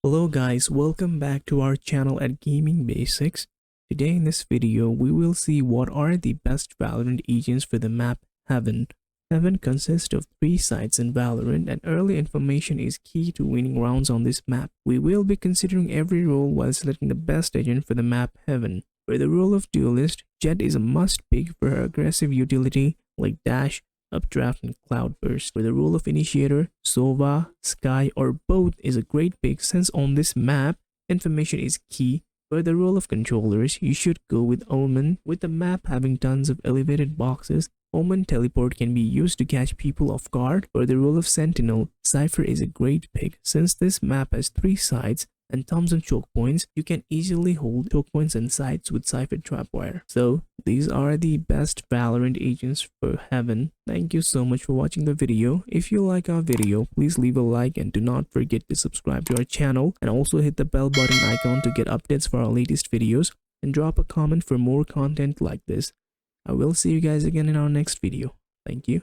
Hello guys, welcome back to our channel at Gaming Basics. Today in this video, we will see what are the best Valorant agents for the map Heaven. Heaven consists of 3 sites in Valorant and early information is key to winning rounds on this map. We will be considering every role while selecting the best agent for the map Heaven. For the role of Duelist, Jet is a must pick for her aggressive utility like Dash, Updraft, and Cloudburst. For the role of Initiator, Sova, Sky, or both is a great pick since on this map, information is key. For the role of Controllers, you should go with Omen. With the map having tons of elevated boxes, Omen Teleport can be used to catch people off guard. For the role of Sentinel, Cypher is a great pick since this map has 3 sides and tons of choke points. You can easily hold choke points and sides with Cypher Trapwire. So these are the best Valorant agents for Heaven. Thank you so much for watching the video. If you like our video, please leave a like and do not forget to subscribe to our channel and also hit the bell button icon to get updates for our latest videos and drop a comment for more content like this. I will see you guys again in our next video. Thank you.